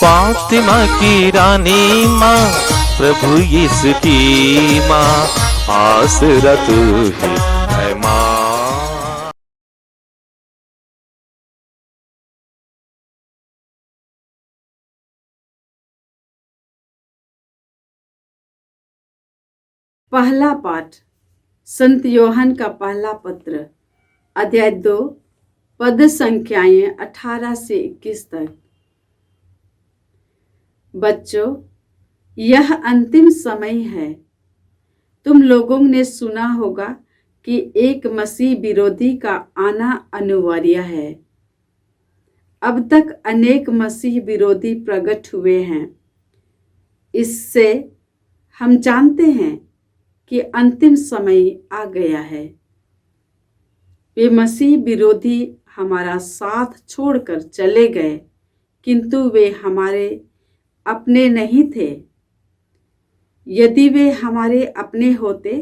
फातिमा की रानी माँ, प्रभु यीशु की माँ, आसरा तू ही है माँ। पहला पाठ संत योहन का पहला पत्र, अध्याय 2, पद संख्याएं 18 से 21 तक। बच्चों, यह अंतिम समय है। तुम लोगों ने सुना होगा कि एक मसीह विरोधी का आना अनिवार्य है। अब तक अनेक मसीह विरोधी प्रकट हुए हैं। इससे हम जानते हैं कि अंतिम समय आ गया है। वे मसीह विरोधी हमारा साथ छोड़कर चले गए, किंतु वे हमारे अपने नहीं थे। यदि वे हमारे अपने होते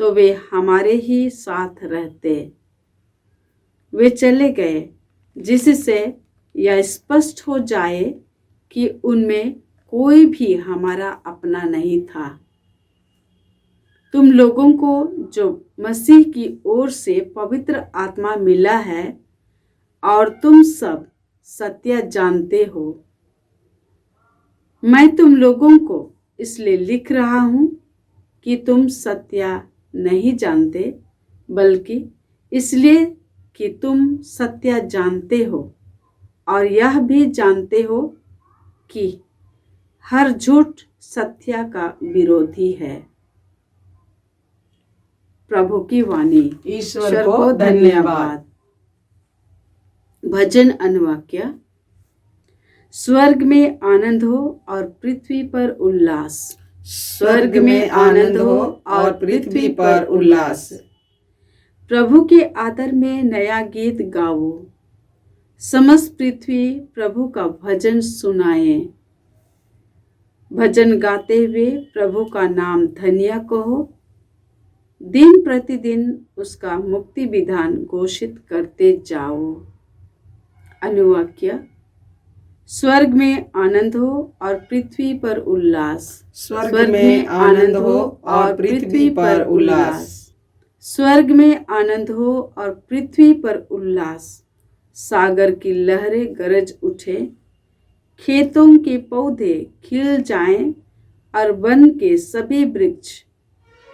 तो वे हमारे ही साथ रहते। वे चले गए जिससे यह स्पष्ट हो जाए कि उनमें कोई भी हमारा अपना नहीं था। तुम लोगों को जो मसीह की ओर से पवित्र आत्मा मिला है और तुम सब सत्य जानते हो। मैं तुम लोगों को इसलिए लिख रहा हूं कि तुम सत्य नहीं जानते, बल्कि इसलिए कि तुम सत्य जानते हो और यह भी जानते हो कि हर झूठ सत्य का विरोधी है। प्रभु की वाणी। ईश्वर को धन्यवाद। भजन अनुवाक्य। स्वर्ग में आनंद हो और पृथ्वी पर उल्लास। स्वर्ग में आनंद हो और पृथ्वी पर उल्लास। प्रभु के आदर में नया गीत गाओ। समस्त पृथ्वी प्रभु का भजन सुनाए। भजन गाते हुए प्रभु का नाम धन्य कहो। दिन प्रतिदिन उसका मुक्ति विधान घोषित करते जाओ। अनुवाक्य। स्वर्ग में आनंद हो और पृथ्वी पर उल्लास। स्वर्ग में आनंद हो और पृथ्वी पर उल्लास। स्वर्ग में आनंद हो और पृथ्वी पर उल्लास। सागर की लहरें गरज उठे, खेतों के पौधे खिल जाएं और वन के सभी वृक्ष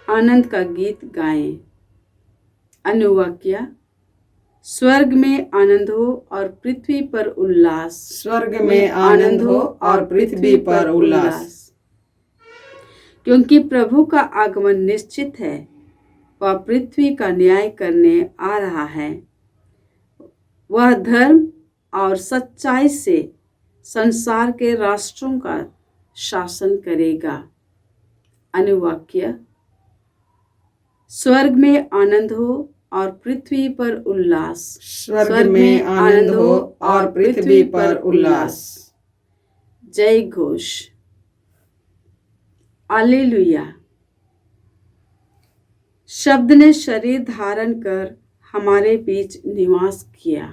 आनंद का गीत गाएं। अनुवाक्य। स्वर्ग में आनंद हो और पृथ्वी पर उल्लास। स्वर्ग में आनंद हो और पृथ्वी पर उल्लास। क्योंकि प्रभु का आगमन निश्चित है, वह पृथ्वी का न्याय करने आ रहा है। वह धर्म और सच्चाई से संसार के राष्ट्रों का शासन करेगा। अनुवाक्य। स्वर्ग में आनंद हो और पृथ्वी पर उल्लास। स्वर्ग में आनंद हो और पृथ्वी पर उल्लास। जय घोष। हालेलुया। शब्द ने शरीर धारण कर हमारे बीच निवास किया।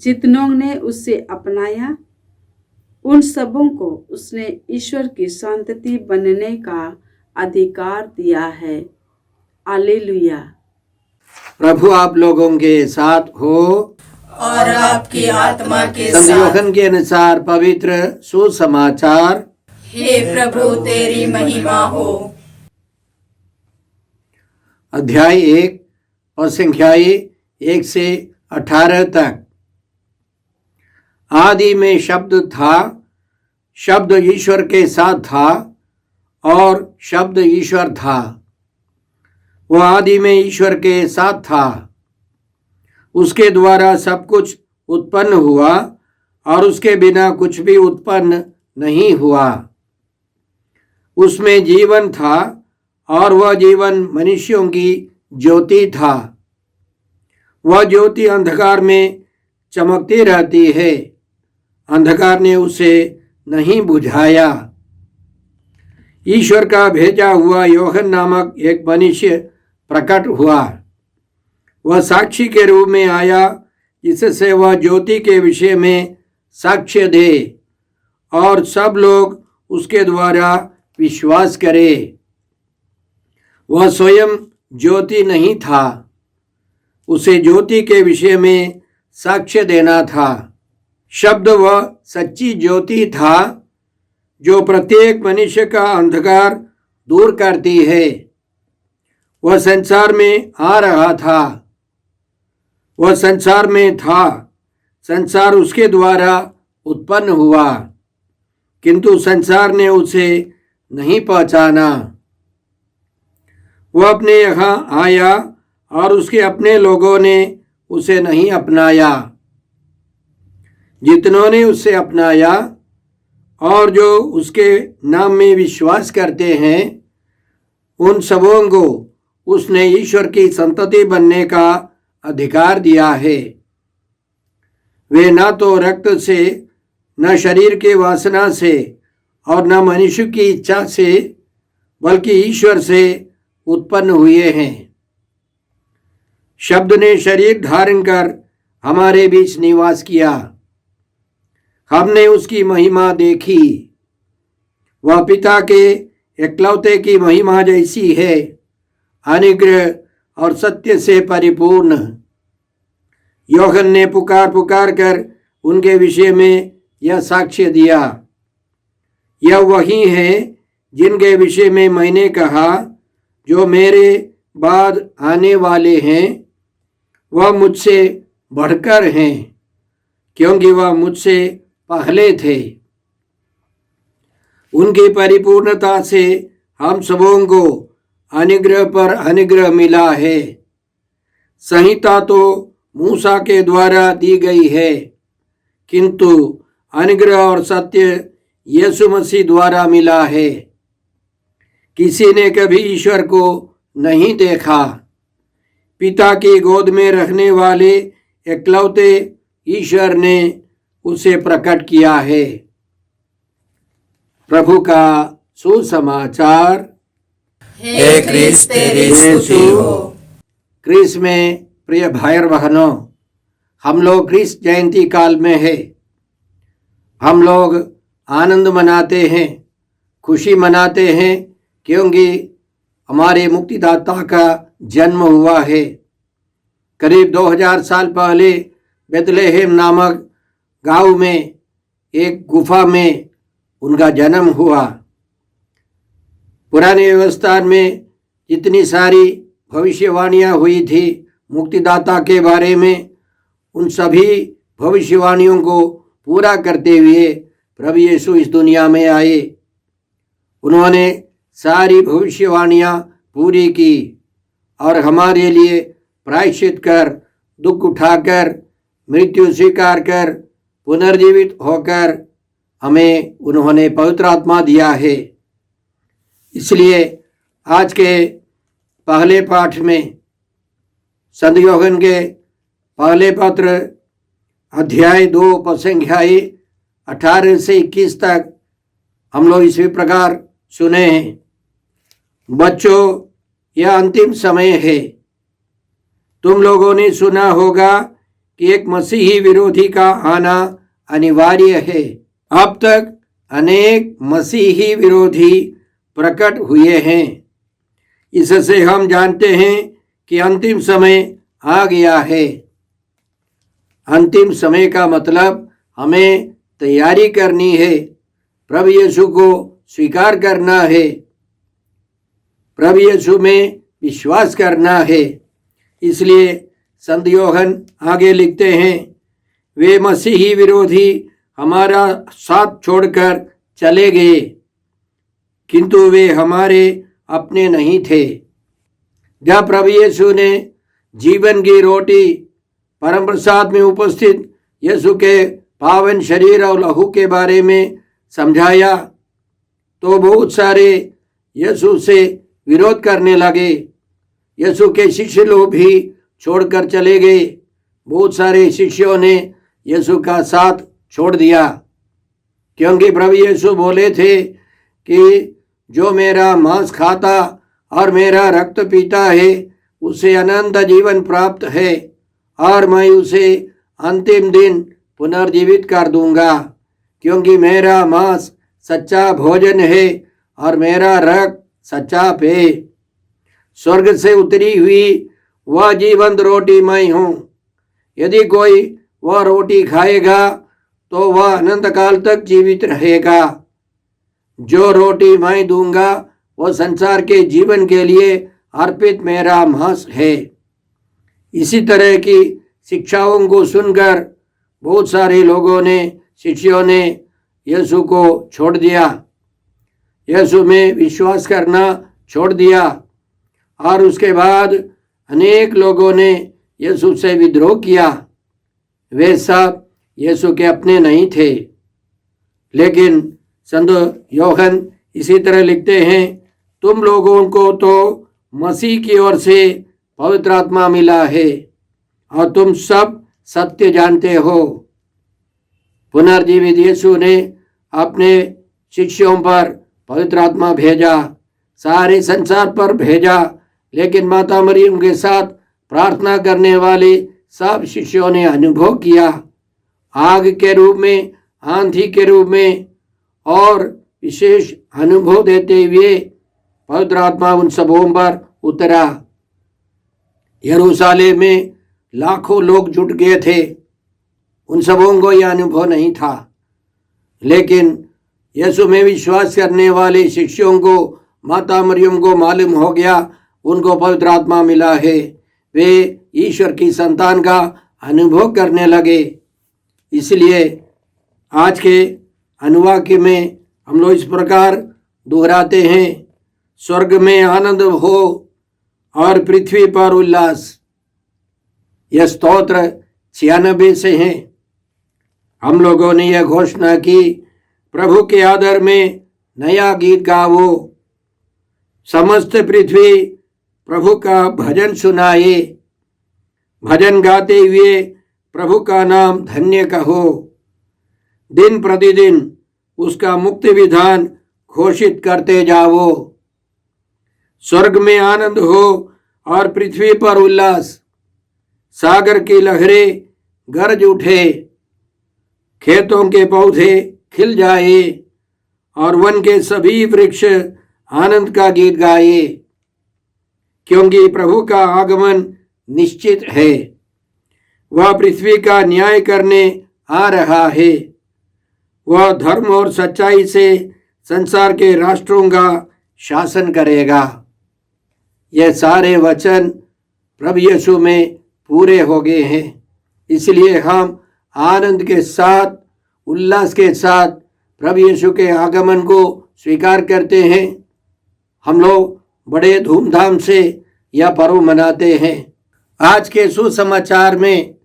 जितनों ने उसे अपनाया, उन सबों को उसने ईश्वर की संतति बनने का अधिकार दिया है। हालेलुया। प्रभु आप लोगों के साथ हो और आपकी आत्मा के संत साथ। योहन के अनुसार पवित्र सुसमाचार। हे प्रभु तेरी महिमा हो। अध्याय 1 और संख्याएं 1 से 18 तक। आदि में शब्द था, शब्द ईश्वर के साथ था और शब्द ईश्वर था। वह आदि में ईश्वर के साथ था। उसके द्वारा सब कुछ उत्पन्न हुआ और उसके बिना कुछ भी उत्पन्न नहीं हुआ। उसमें जीवन था और वह जीवन मनुष्यों की ज्योति था। वह ज्योति अंधकार में चमकती रहती है, अंधकार ने उसे नहीं बुझाया। ईश्वर का भेजा हुआ योहन नामक एक मनुष्य प्रकट हुआ। वह साक्षी के रूप में आया, जिससे वह ज्योति के विषय में साक्ष्य दे और सब लोग उसके द्वारा विश्वास करें। वह स्वयं ज्योति नहीं था, उसे ज्योति के विषय में साक्ष्य देना था। शब्द वह सच्ची ज्योति था जो प्रत्येक मनुष्य का अंधकार दूर करती है। वह संसार में आ रहा था, वह संसार में था, संसार उसके द्वारा उत्पन्न हुआ, किंतु संसार ने उसे नहीं पहचाना। वह अपने यहाँ आया और उसके अपने लोगों ने उसे नहीं अपनाया। जितनों ने उसे अपनाया और जो उसके नाम में विश्वास करते हैं, उन सबों को उसने ईश्वर की संतति बनने का अधिकार दिया है। वे न तो रक्त से, न शरीर की वासना से और न मनुष्य की इच्छा से, बल्कि ईश्वर से उत्पन्न हुए हैं। शब्द ने शरीर धारण कर हमारे बीच निवास किया। हमने उसकी महिमा देखी। वह पिता के एकलौते की महिमा जैसी है, अनुग्रह और सत्य से परिपूर्ण। यूहन्ना ने पुकार पुकार कर उनके विषय में यह साक्ष्य दिया, यह वही है जिनके विषय में मैंने कहा, जो मेरे बाद आने वाले हैं वह मुझसे बढ़कर हैं, क्योंकि वह मुझसे पहले थे। उनकी परिपूर्णता से हम सबों को अनुग्रह पर अनुग्रह मिला है। संहिता तो मूसा के द्वारा दी गई है, किंतु अनुग्रह और सत्य यीशु मसीह द्वारा मिला है। किसी ने कभी ईश्वर को नहीं देखा। पिता की गोद में रहने वाले एकलौते ईश्वर ने उसे प्रकट किया है। प्रभु का सुसमाचार। हे क्रिस्त तेरी स्तुति हो। क्रिस्त में प्रिय भाई और बहनों, हम लोग क्रिस्त जयंती काल में है। हम लोग आनंद मनाते हैं, खुशी मनाते हैं, क्योंकि हमारे मुक्तिदाता का जन्म हुआ है। करीब 2000 साल पहले बेथलेहम नामक गांव में एक गुफा में उनका जन्म हुआ। पुरानी व्यवस्था में जितनी सारी भविष्यवाणियां हुई थी मुक्तिदाता के बारे में, उन सभी भविष्यवाणियों को पूरा करते हुए प्रभु यीशु इस दुनिया में आए। उन्होंने सारी भविष्यवाणियां पूरी की और हमारे लिए प्रायश्चित कर, दुख उठाकर, मृत्यु स्वीकार कर, पुनर्जीवित होकर हमें उन्होंने पवित्र आत्मा दिया है। इसलिए आज के पहले पाठ में संत यूहन्ना के पहले पत्र अध्याय 2 पद संख्या 18 से 21 तक हम लोग इसी प्रकार सुने हैं। बच्चों, यह अंतिम समय है। तुम लोगों ने सुना होगा कि एक मसीही विरोधी का आना अनिवार्य है। अब तक अनेक मसीही विरोधी प्रकट हुए हैं। इससे हम जानते हैं कि अंतिम समय आ गया है। अंतिम समय का मतलब हमें तैयारी करनी है, प्रभु यीशु को स्वीकार करना है, प्रभु यीशु में विश्वास करना है। इसलिए संत यूहन्ना आगे लिखते हैं, वे मसीही विरोधी हमारा साथ छोड़कर चले गए, किंतु वे हमारे अपने नहीं थे। जब प्रभु यीशु ने जीवन की रोटी परम प्रसाद में उपस्थित यीशु के पावन शरीर और लहू के बारे में समझाया, तो बहुत सारे यीशु से विरोध करने लगे। यीशु के शिष्य लोग भी छोड़कर चले गए। बहुत सारे शिष्यों ने यीशु का साथ छोड़ दिया, क्योंकि प्रभु यीशु बोले थे कि जो मेरा मांस खाता और मेरा रक्त पीता है उसे अनंत जीवन प्राप्त है, और मैं उसे अंतिम दिन पुनर्जीवित कर दूंगा। क्योंकि मेरा मांस सच्चा भोजन है और मेरा रक्त सच्चा पेय। स्वर्ग से उतरी हुई वह जीवंत रोटी मैं हूँ। यदि कोई वह रोटी खाएगा तो वह अनंत काल तक जीवित रहेगा। जो रोटी मैं दूंगा वह संसार के जीवन के लिए अर्पित मेरा मांस है। इसी तरह की शिक्षाओं को सुनकर बहुत सारे लोगों ने, शिष्यों ने यीशु को छोड़ दिया, यीशु में विश्वास करना छोड़ दिया और उसके बाद अनेक लोगों ने यीशु से विद्रोह किया। वे सब यीशु के अपने नहीं थे। लेकिन संत यूहन्ना इसी तरह लिखते हैं, तुम लोगों को तो मसीह की ओर से पवित्र आत्मा मिला है और तुम सब सत्य जानते हो। पुनर्जीवित यीशु ने अपने शिष्यों पर पवित्र आत्मा भेजा, सारे संसार पर भेजा, लेकिन माता मरियम के साथ प्रार्थना करने वाले सब शिष्यों ने अनुभव किया, आग के रूप में, आंधी के रूप में और विशेष अनुभव देते हुए पवित्र आत्मा उन सबों पर उतरा। यरूशलेम में लाखों लोग जुट गए थे, उन सबों को यह अनुभव नहीं था। लेकिन यीशु में विश्वास करने वाले शिष्यों को, माता मरियम को मालूम हो गया उनको पवित्र आत्मा मिला है। वे ईश्वर की संतान का अनुभव करने लगे। इसलिए आज के अनुवाक्य में हम लोग इस प्रकार दोहराते हैं, स्वर्ग में आनंद हो और पृथ्वी पर उल्लास। यह स्तोत्र 96 से है। हम लोगों ने यह घोषणा की, प्रभु के आदर में नया गीत गाओ, समस्त पृथ्वी प्रभु का भजन सुनाए, भजन गाते हुए प्रभु का नाम धन्य कहो, दिन प्रतिदिन उसका मुक्ति विधान घोषित करते जाओ। स्वर्ग में आनंद हो और पृथ्वी पर उल्लास, सागर की लहरें गरज उठे, खेतों के पौधे खिल जाए और वन के सभी वृक्ष आनंद का गीत गाए, क्योंकि प्रभु का आगमन निश्चित है। वह पृथ्वी का न्याय करने आ रहा है। वह धर्म और सच्चाई से संसार के राष्ट्रों का शासन करेगा। यह सारे वचन प्रभु यीशु में पूरे हो गए हैं। इसलिए हम आनंद के साथ, उल्लास के साथ प्रभु यीशु के आगमन को स्वीकार करते हैं। हम लोग बड़े धूमधाम से यह पर्व मनाते हैं। आज के सुसमाचार में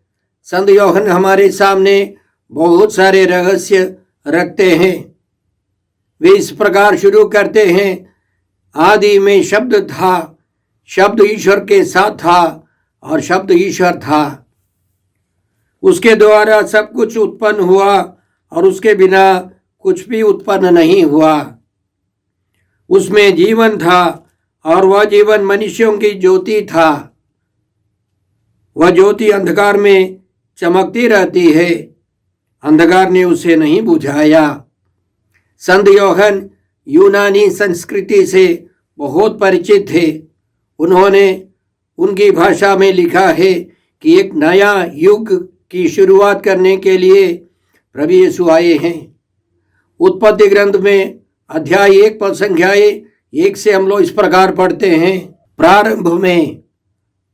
संत यूहन्ना हमारे सामने बहुत सारे रहस्य रखते हैं। वे इस प्रकार शुरू करते हैं, आदि में शब्द था, शब्द ईश्वर के साथ था और शब्द ईश्वर था। उसके द्वारा सब कुछ उत्पन्न हुआ और उसके बिना कुछ भी उत्पन्न नहीं हुआ। उसमें जीवन था और वह जीवन मनुष्यों की ज्योति था। वह ज्योति अंधकार में चमकती रहती है, अंधकार ने उसे नहीं बुझाया। संत यूहन्ना यूनानी संस्कृति से बहुत परिचित थे। उन्होंने उनकी भाषा में लिखा है कि एक नया युग की शुरुआत करने के लिए प्रभु यीशु आए हैं। उत्पत्ति ग्रंथ में अध्याय 1 पद संख्या 1 से हम लोग इस प्रकार पढ़ते हैं, प्रारंभ में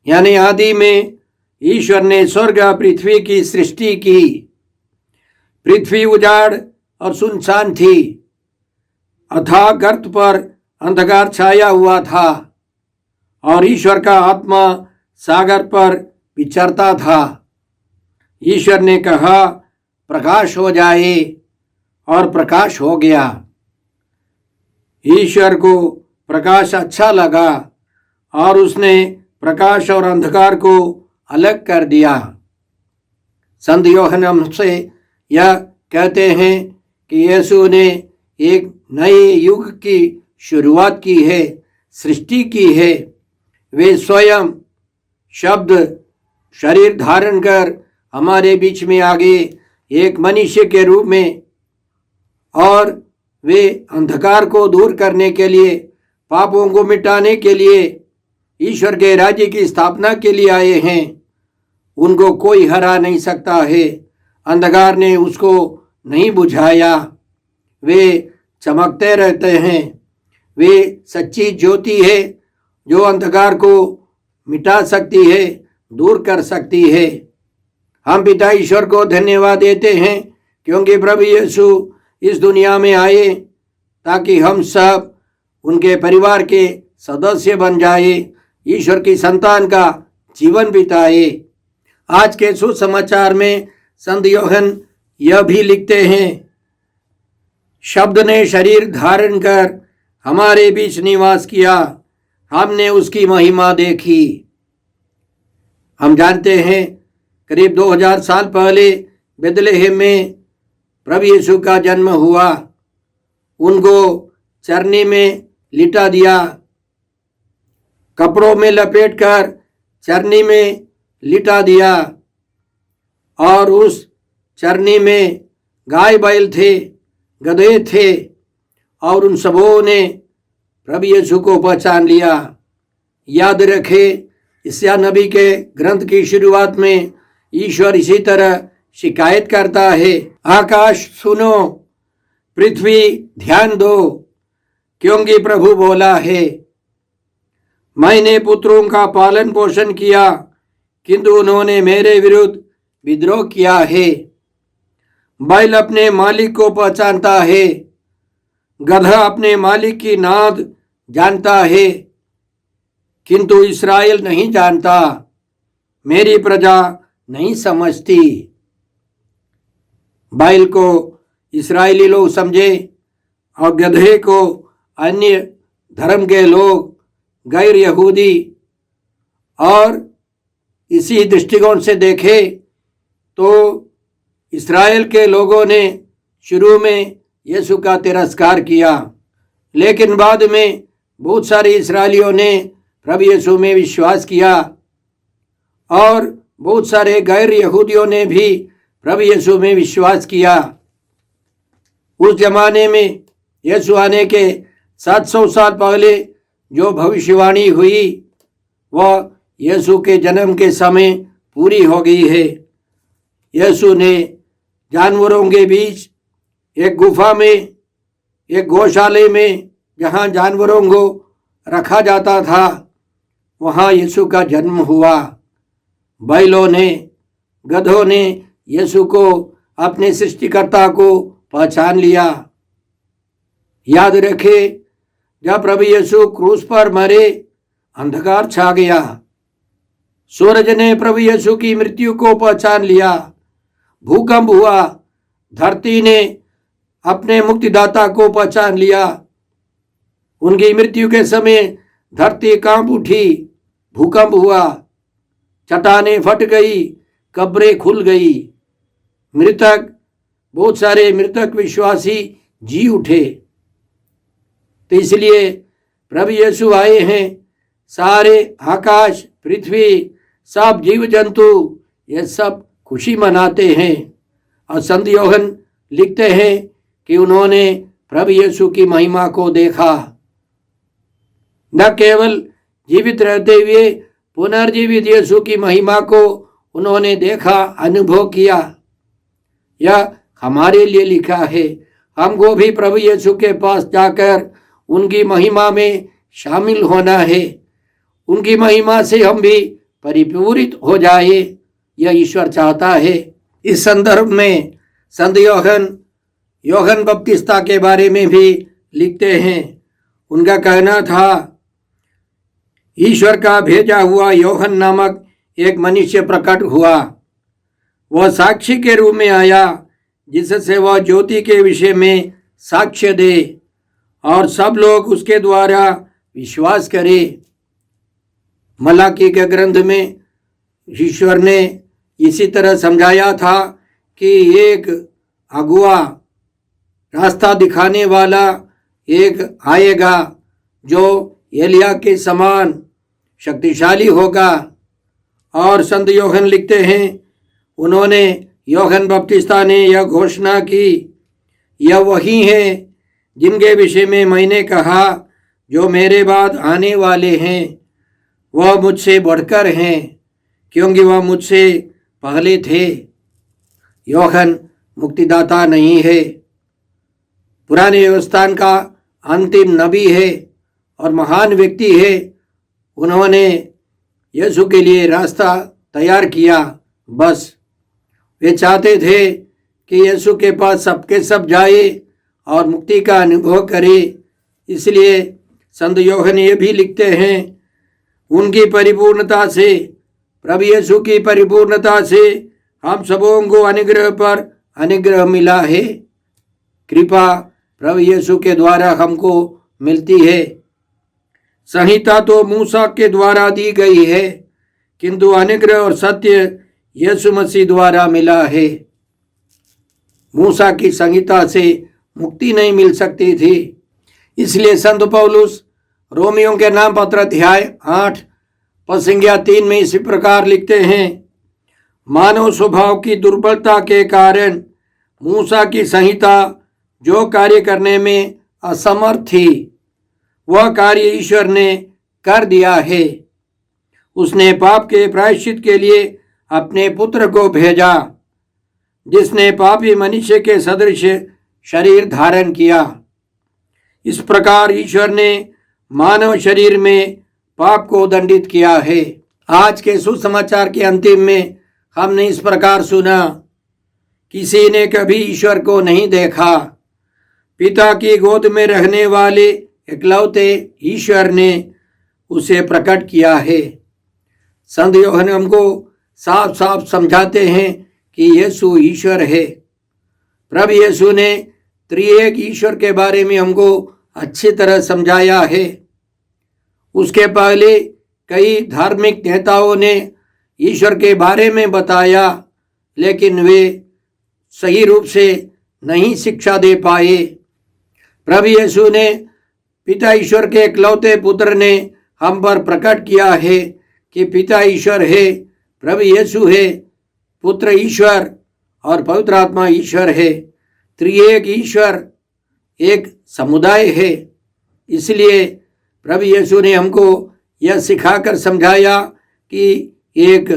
यानी आदि में ईश्वर ने स्वर्ग और पृथ्वी की सृष्टि की। पृथ्वी उजाड़ और सुनसान थी, अथाह गर्त पर अंधकार छाया हुआ था और ईश्वर का आत्मा सागर पर विचरता था। ईश्वर ने कहा, प्रकाश हो जाए, और प्रकाश हो गया। ईश्वर को प्रकाश अच्छा लगा और उसने प्रकाश और अंधकार को अलग कर दिया। संत यूहन्ना हमसे यह कहते हैं कि यीशु ने एक नए युग की शुरुआत की है, सृष्टि की है। वे स्वयं शब्द शरीर धारण कर हमारे बीच में आ गए, एक मनुष्य के रूप में और वे अंधकार को दूर करने के लिए, पापों को मिटाने के लिए, ईश्वर के राज्य की स्थापना के लिए आए हैं। उनको कोई हरा नहीं सकता है। अंधकार ने उसको नहीं बुझाया। वे चमकते रहते हैं। वे सच्ची ज्योति है जो अंधकार को मिटा सकती है, दूर कर सकती है। हम पिता ईश्वर को धन्यवाद देते हैं क्योंकि प्रभु यीशु इस दुनिया में आए ताकि हम सब उनके परिवार के सदस्य बन जाए, ईश्वर की संतान का जीवन बिताए। आज के सुसमाचार में संत यूहन्ना यह भी लिखते हैं, शब्द ने शरीर धारण कर हमारे बीच निवास किया, हमने उसकी महिमा देखी। हम जानते हैं करीब 2000 साल पहले बेथलेहम में प्रभु यीशु का जन्म हुआ। उनको चरनी में लिटा दिया, कपड़ों में लपेटकर चरनी में लिटा दिया, और उस चरनी में गाय बैल थे, गधे थे, और उन सबों ने प्रभु यीशु को पहचान लिया। याद रखे, यशायाह नबी के ग्रंथ की शुरुआत में ईश्वर इसी तरह शिकायत करता है, आकाश सुनो, पृथ्वी ध्यान दो, क्योंकि प्रभु बोला है, मैंने पुत्रों का पालन पोषण किया किंतु उन्होंने मेरे विरुद्ध विद्रोह किया है। बैल अपने मालिक को पहचानता है, गधा अपने मालिक की नाद जानता है, किंतु इस्राएल नहीं जानता, मेरी प्रजा नहीं समझती। बैल को इस्राएली लोग समझे और गधे को अन्य धर्म के लोग, गैर यहूदी, और इसी दृष्टिकोण से देखे तो इस्राएल के लोगों ने शुरू में यीशु का तिरस्कार किया, लेकिन बाद में बहुत सारे इस्राएलियों ने प्रभु यीशु में विश्वास किया, और बहुत सारे गैर यहूदियों ने भी प्रभु यीशु में विश्वास किया। उस जमाने में यीशु आने के 700 साल पहले जो भविष्यवाणी हुई वह यीशु के जन्म के समय पूरी हो गई है। यीशु ने जानवरों के बीच एक गुफा में, एक गौशाले में जहाँ जानवरों को रखा जाता था, वहाँ यीशु का जन्म हुआ। बैलों ने, गधों ने यीशु को, अपने सृष्टिकर्ता को पहचान लिया। याद रखे, जब प्रभु यीशु क्रूस पर मरे, अंधकार छा गया। सूरज ने प्रभु यीशु की मृत्यु को पहचान लिया। भूकंप हुआ, धरती ने अपने मुक्तिदाता को पहचान लिया। उनकी मृत्यु के समय धरती कांप उठी, भूकंप हुआ, चट्टानें फट गई, कब्रें खुल गई। मृतक, बहुत सारे मृतक विश्वासी जी उठे। तो इसलिए प्रभु यीशु आए हैं। सारे आकाश, पृथ्वी, सब जीव जंतु ये सब खुशी मनाते हैं। और संत यूहन्ना लिखते हैं कि उन्होंने प्रभु यीशु की महिमा को देखा। न केवल जीवित रहते हुए पुनर्जीवित यीशु की महिमा को उन्होंने देखा, अनुभव किया। यह हमारे लिए लिखा है। हमको भी प्रभु यीशु के पास जाकर उनकी महिमा में शामिल होना है। उनकी महिमा से हम भी परिपूरित हो जाए, यह ईश्वर चाहता है। इस संदर्भ में संत यूहन्ना बपतिस्ता के बारे में भी लिखते हैं। उनका कहना था, ईश्वर का भेजा हुआ यूहन्ना नामक एक मनुष्य प्रकट हुआ। वह साक्षी के रूप में आया, जिससे वह ज्योति के विषय में साक्ष्य दे और सब लोग उसके द्वारा विश्वास करें। मलाकी के ग्रंथ में ईश्वर ने इसी तरह समझाया था कि एक अगुआ, रास्ता दिखाने वाला एक आएगा जो एलिया के समान शक्तिशाली होगा। और संत यूहन्ना लिखते हैं, उन्होंने, यूहन्ना बपतिस्ता ने यह घोषणा की, यह वही है जिनके विषय में मैंने कहा, जो मेरे बाद आने वाले हैं वह मुझसे बढ़कर हैं, क्योंकि वह मुझसे पहले थे। यूहन्ना मुक्तिदाता नहीं है, पुराने व्यवस्थान का अंतिम नबी है और महान व्यक्ति है। उन्होंने यीशु के लिए रास्ता तैयार किया। बस वे चाहते थे कि यीशु के पास सबके सब जाए और मुक्ति का अनुभव करे। इसलिए संत यूहन्ना ये भी लिखते हैं, उनकी परिपूर्णता से, प्रभु यीशु की परिपूर्णता से हम सबों को अनुग्रह पर अनुग्रह मिला है। कृपा प्रभु यीशु के द्वारा हमको मिलती है। संहिता तो मूसा के द्वारा दी गई है, किंतु अनुग्रह और सत्य यीशु मसीह द्वारा मिला है। मूसा की संहिता से मुक्ति नहीं मिल सकती थी। इसलिए संत पौलुस रोमियों के नाम पत्र अध्याय 8 पद संख्या 3 में इसी प्रकार लिखते हैं, मानव स्वभाव की दुर्बलता के कारण मूसा की संहिता जो कार्य करने में असमर्थ थी, वह कार्य ईश्वर ने कर दिया है। उसने पाप के प्रायश्चित के लिए अपने पुत्र को भेजा, जिसने पापी मनुष्य के सदृश शरीर धारण किया। इस प्रकार ईश्वर ने मानव शरीर में पाप को दंडित किया है। आज के सुसमाचार के अंतिम में हमने इस प्रकार सुना, किसी ने कभी ईश्वर को नहीं देखा। पिता की गोद में रहने वाले इकलौते ईश्वर ने उसे प्रकट किया है। संत यूहन्ना हमको साफ साफ समझाते हैं कि यीशु ईश्वर है। प्रभु यीशु ने त्रिएक ईश्वर के बारे में हमको अच्छी तरह समझाया है। उसके पहले कई धार्मिक नेताओं ने ईश्वर के बारे में बताया, लेकिन वे सही रूप से नहीं शिक्षा दे पाए। प्रभु यीशु ने, पिता ईश्वर के इकलौते पुत्र ने हम पर प्रकट किया है कि पिता ईश्वर है, प्रभु यीशु है, पुत्र ईश्वर और पवित्र आत्मा ईश्वर है। त्रिएक ईश्वर एक समुदाय है। इसलिए प्रभु यीशु ने हमको यह सिखाकर समझाया कि एक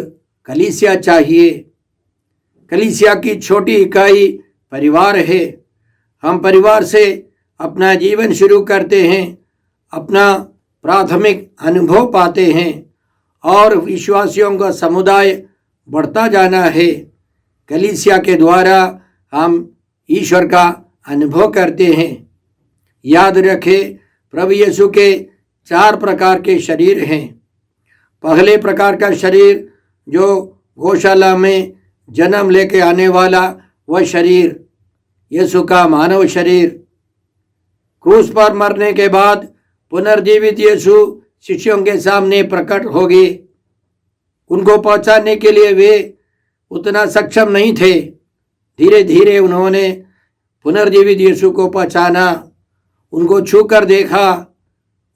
कलीसिया चाहिए। कलीसिया की छोटी इकाई परिवार है। हम परिवार से अपना जीवन शुरू करते हैं, अपना प्राथमिक अनुभव पाते हैं और विश्वासियों का समुदाय बढ़ता जाना है। कलीसिया के द्वारा हम ईश्वर का अनुभव करते हैं। याद रखें, प्रभु यीशु के 4 प्रकार के शरीर हैं। पहले प्रकार का शरीर जो गौशाला में जन्म लेके आने वाला वह शरीर, यीशु का मानव शरीर। क्रूस पर मरने के बाद पुनर्जीवित यीशु शिष्यों के सामने प्रकट हो गए। उनको पहचानने के लिए वे उतना सक्षम नहीं थे। धीरे धीरे उन्होंने पुनर्जीवित यीशु को पहचाना, उनको छूकर देखा,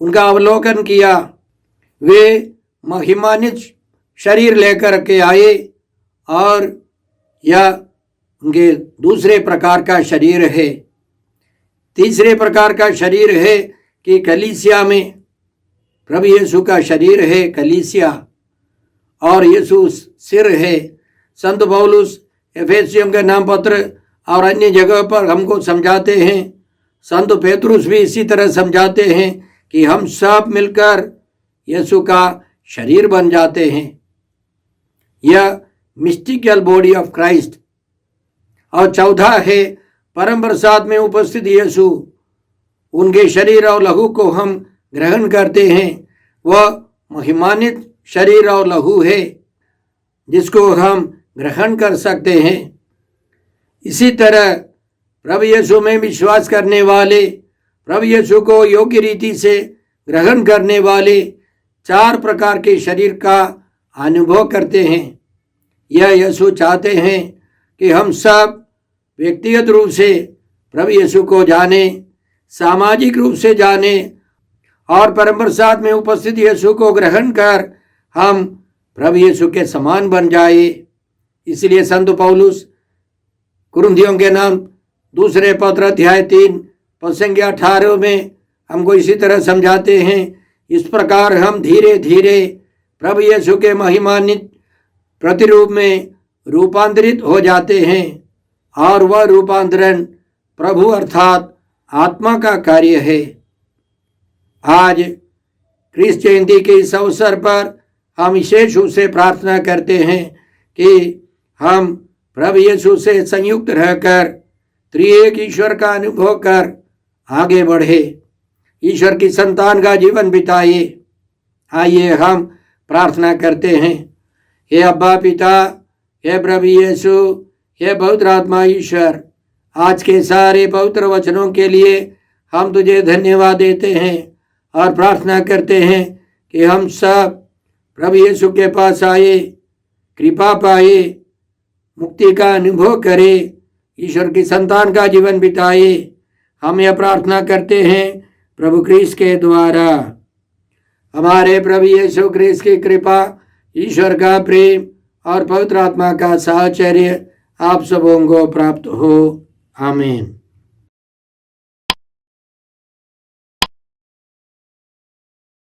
उनका अवलोकन किया। वे महिमान्वित शरीर लेकर के आए और यह उनके दूसरे प्रकार का शरीर है। तीसरे प्रकार का शरीर है कि कलीसिया में प्रभु यीशु का शरीर है कलीसिया, और यीशु सिर है। संत पौलुस एफेसियों के नाम पत्र और अन्य जगह पर हमको समझाते हैं। संत पेतरुस भी इसी तरह समझाते हैं कि हम सब मिलकर यीशु का शरीर बन जाते हैं। यह मिस्टिकल बॉडी ऑफ क्राइस्ट। और चौथा है परम प्रसाद में उपस्थित यीशु। उनके शरीर और लहू को हम ग्रहण करते हैं। वह महिमान्वित शरीर और लहू है जिसको हम ग्रहण कर सकते हैं। इसी तरह प्रभु यीशु में विश्वास करने वाले, प्रभु यीशु को योग्य रीति से ग्रहण करने वाले 4 प्रकार के शरीर का अनुभव करते हैं। यह यीशु चाहते हैं कि हम सब व्यक्तिगत रूप से प्रभु यीशु को जाने, सामाजिक रूप से जाने और परम प्रसाद में उपस्थित यीशु को ग्रहण कर हम प्रभु यीशु के समान बन जाए। इसलिए संत पौलुस कुरिन्थियों के नाम दूसरे पत्र अध्याय 3 पद संख्या 18 में हमको इसी तरह समझाते हैं, इस प्रकार हम धीरे धीरे प्रभु यीशु के महिमान्वित प्रतिरूप में रूपांतरित हो जाते हैं और वह रूपांतरण प्रभु अर्थात आत्मा का कार्य है। आज क्रिस्त जयंती के इस अवसर पर हम विशेष रूप से प्रार्थना करते हैं कि हम प्रभु यीशु से संयुक्त रहकर त्रिएक ईश्वर का अनुभव कर आगे बढ़े, ईश्वर की संतान का जीवन बिताए। आइए हम प्रार्थना करते हैं। हे अब्बा पिता, हे प्रभु यीशु, हे पवित्र आत्मा ईश्वर, आज के सारे पवित्र वचनों के लिए हम तुझे धन्यवाद देते हैं और प्रार्थना करते हैं कि हम सब प्रभु यीशु के पास आए, कृपा पाए, मुक्ति का अनुभव करें, ईश्वर की संतान का जीवन बिताए। हम यह प्रार्थना करते हैं प्रभु क्रिस्त के द्वारा। हमारे प्रभु यीशु क्रिस्त की कृपा, ईश्वर का प्रेम और पवित्र आत्मा का साहचर्य आप सबों को प्राप्त हो। आमीन।